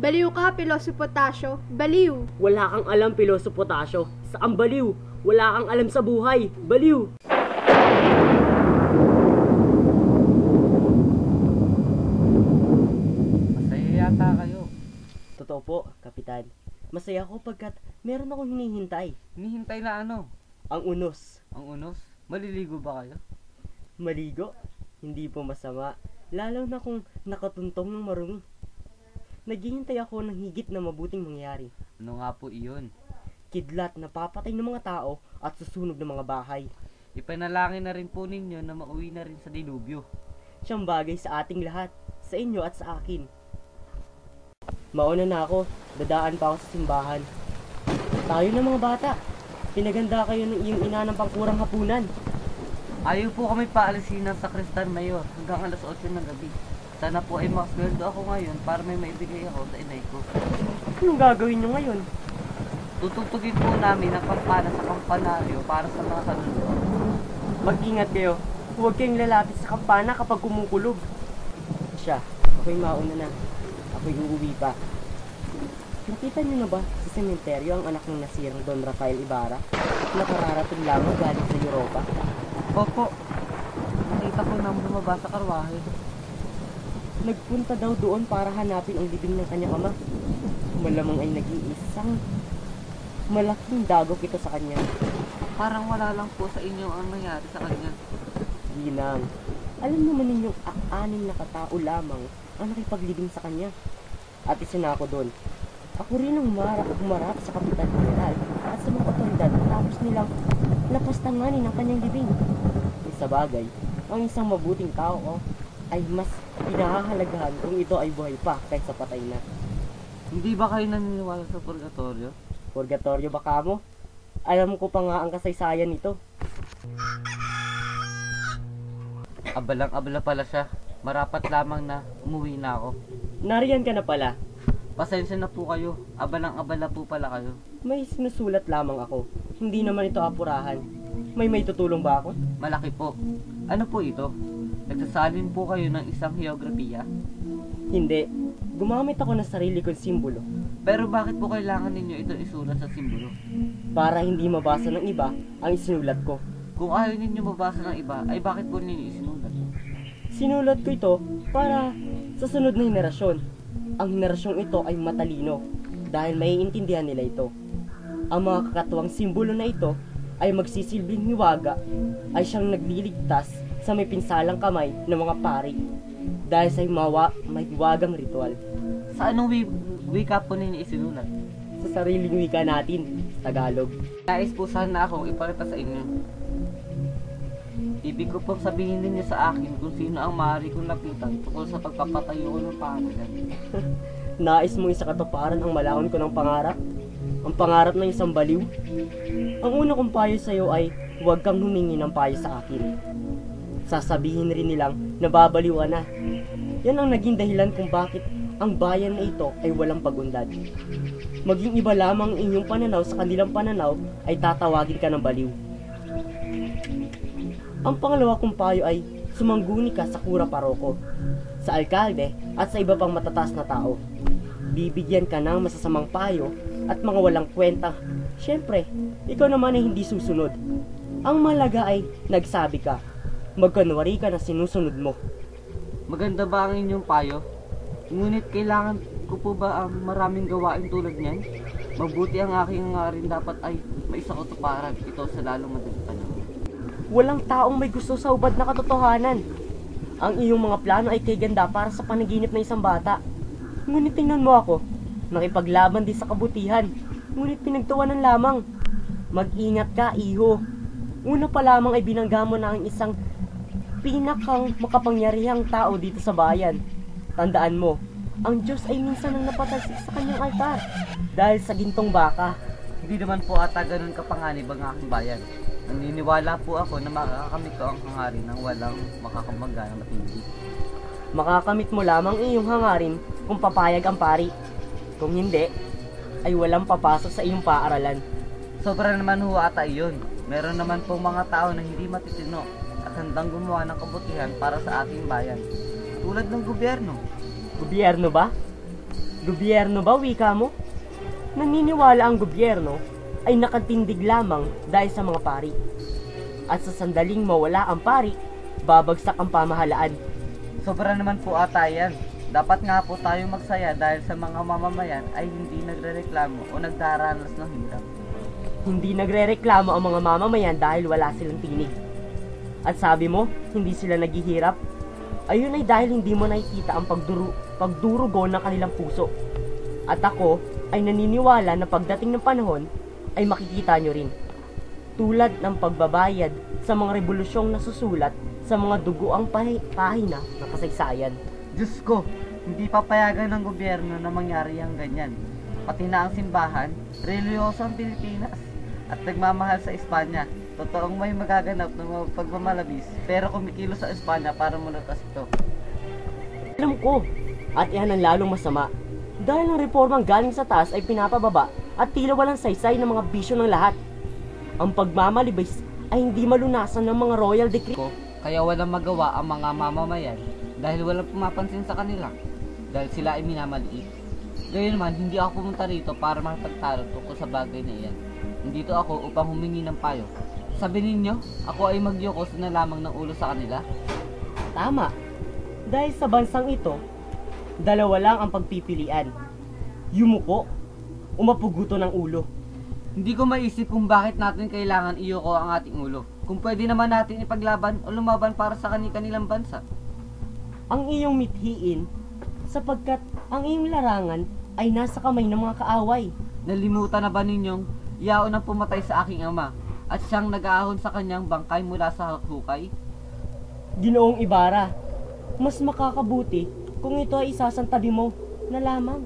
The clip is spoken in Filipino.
Baliw ka, Piloso Potasio. Baliw. Wala kang alam, Piloso Potasio. Saan baliw? Wala kang alam sa buhay. Baliw! Masaya yata kayo. Totoo po, Kapitan. Masaya ako pagkat meron akong hinihintay. Hinihintay na ano? Ang unos. Ang unos? Maliligo ba kayo? Maligo? Hindi po masama. Lalo na kung nakatuntong ng marumi. Naghihintay ako ng higit na mabuting mangyari. Ano nga po iyon? Kidlat na papatay ng mga tao at susunog ng mga bahay. Ipanalangin na rin po ninyo na mauwi na rin sa dilubyo. Siyang bagay sa ating lahat, sa inyo at sa akin. Mauna na ako, dadaan pa ako sa simbahan. Tayo na mga bata, pinaganda kayo ng iyong ina ng pangkurang hapunan. Ayaw po kami paalisin ng sakristan mayor hanggang alas 8 ng gabi. Sana po ay makasweldo ako ngayon para may maibigay ako sa inay ko. Anong gagawin nyo ngayon? Tutugtugin po namin ang kampana sa kampanaryo para sa mga kaluluwa. Mag-ingat kayo, huwag kayong lalapit sa kampana kapag kumukulog. Siya, ako'y mauna na. Ako'y uuwi pa. Nakita niyo na ba sa sementeryo ang anak ng nasirang Don Rafael Ibarra? Nakararating lamang galing sa Europa. Opo, nakita ko nang bumaba sa karwahe. Nagpunta daw doon para hanapin ang libing ng kanyang ama. Malamang ay nag-iisang malaking dagok ito sa kanya. Parang wala lang po sa inyo ang nangyari sa kanya. Ginang, alam naman ninyong anim na katao lamang ang nakipaglibing sa kanya. At isa na ako doon. Ako rin ang humarap sa Kapitan General at sa mga otoridad tapos nilang lapastanganin ang kanyang libing. Sa bagay, ang isang mabuting tao ay mas pinahahalagahan kung ito ay buhay pa kaysa patay na. Hindi ba kayo naniniwala sa purgatorio? Purgatorio ba kamo? Alam ko pa nga ang kasaysayan nito. Abalang-abala pala siya. Marapat lamang na umuwi na ako. Nariyan ka na pala. Pasensya na po kayo. Abalang-abala po pala kayo. May sinusulat lamang ako. Hindi naman ito apurahan. May tutulong ba ako? Malaki po. Ano po ito? Nagsasalin po kayo ng isang heograpiya? Hindi. Gumamit ako ng sarili kong simbolo. Pero bakit po kailangan ninyo ito isulat sa simbolo? Para hindi mabasa ng iba ang isinulat ko. Kung ayaw ninyo mabasa ng iba, ay bakit po ninyo isinulat? Sinulat ko ito para sa sunod na henerasyon. Ang henerasyong ito ay matalino dahil maiintindihan nila ito. Ang mga kakatuwang simbolo na ito ay magsisilbing hiwaga ay siyang nagliligtas sa may pinsalang kamay ng mga pari dahil sa may hiwagang ritual. Sa anong wika po ninyo isinulat? Sa sariling wika natin, Tagalog. Nais po sana akong ipakita sa inyo. Ibig ko pong sabihin ninyo sa akin kung sino ang maaari kong lapitan tungkol sa pagpapatayo ko ng pangalan. Nais mo sa katuparan ang malakon ko ng pangarap? Ang pangarap ng isang baliw? Ang una kong payo sa iyo ay huwag kang humingi ng payo sa akin. Sasabihin rin nilang nababaliwan na. Yan ang naging dahilan kung bakit ang bayan na ito ay walang pag-unlad. Maging iba lamang ang inyong pananaw sa kanilang pananaw ay tatawagin ka ng baliw. Ang pangalawa kong payo ay sumangguni ka sa kura paroko, sa alkalde at sa iba pang matataas na tao. Bibigyan ka ng masasamang payo at mga walang kwenta. Siyempre, ikaw naman ay hindi susunod. Ang malaga ay nagsabi ka. Magkunwari ka na sinusunod mo. Maganda ba ang inyong payo? Ngunit kailangan ko po ba ang maraming gawain tulad niyan? Mabuti ang aking rin dapat ay maisakutuparan ito sa lalong madaling panahon. Walang taong may gusto sa ubad na katotohanan. Ang iyong mga plano ay kay ganda para sa panaginip ng isang bata. Ngunit tingnan mo ako, nakipaglaban din sa kabutihan, ngunit pinagtawanan lamang. Mag-ingat ka, iho. Una pa lamang ay binangga mo na ang isang pinakang makapangyarihang tao dito sa bayan. Tandaan mo, ang Diyos ay minsan ang napatalsik sa kanyang altar dahil sa gintong baka. Hindi naman po ata ganun kapanganib ang aking bayan. Naniniwala po ako na makakamit ko ang hangarin ng walang makakamangga na matindi. Makakamit mo lamang iyong hangarin kung papayag ang pari. Kung hindi, ay walang papasok sa iyong paaralan. Sobra naman ho ata iyon. Meron naman pong mga tao na hindi matitino at handang gumawa ng kabutihan para sa ating bayan. Tulad ng gobyerno. Gobyerno ba? Gobyerno ba, wika mo? Naniniwala ang gobyerno ay nakatindig lamang dahil sa mga pari. At sa sandaling mawala ang pari, babagsak ang pamahalaan. Sobra naman po ata yan. Dapat nga po tayo magsaya dahil sa mga mamamayan ay hindi nagrereklamo o nagdaranas ng hirap. Hindi nagrereklamo ang mga mamamayan dahil wala silang tinig. At sabi mo, hindi sila naghihirap? Ayun ay dahil hindi mo nakikita ang pagdurugo ng kanilang puso. At ako ay naniniwala na pagdating ng panahon ay makikita nyo rin. Tulad ng pagbabayad sa mga revolusyong nasusulat sa mga duguang pahina ng kasaysayan. Diyos ko, hindi papayagan ng gobyerno na mangyari ang ganyan. Pati na ang simbahan, religyoso ang Pilipinas at nagmamahal sa Espanya. Totoong may magaganap ng pagmamalabis pero kumikilos sa Espanya para mulutas ito. Alam ko, at iyan ang lalong masama. Dahil ang reformang galing sa taas ay pinapababa at tila walang saysay ng mga bisyo ng lahat. Ang pagmamalibis ay hindi malunasan ng mga royal decree. Kaya walang magawa ang mga mamamayan dahil walang pumapansin sa kanila dahil sila ay minamaliit. Gayun man, hindi ako pumunta rito para makipagtalo tungkol sa bagay na iyan. Nandito ako upang humingi ng payo. Sabi ninyo, ako ay magyukos na lamang ng ulo sa kanila? Tama. Dahil sa bansang ito, dalawa lang ang pagpipilian. Yumuko o mapuguto ng ulo. Hindi ko maisip kung bakit natin kailangan iyuko ang ating ulo. Kung pwede naman natin ipaglaban o lumaban para sa kanilang bansa. Ang iyong mithiin sapagkat ang iyong larangan ay nasa kamay ng mga kaaway. Nalimutan na ba ninyong yaon ang pumatay sa aking ama at siyang nag-aahon sa kanyang bangkay mula sa hukay? Ginoong Ibarra, mas makakabuti kung ito ay isasantabi mo na lamang.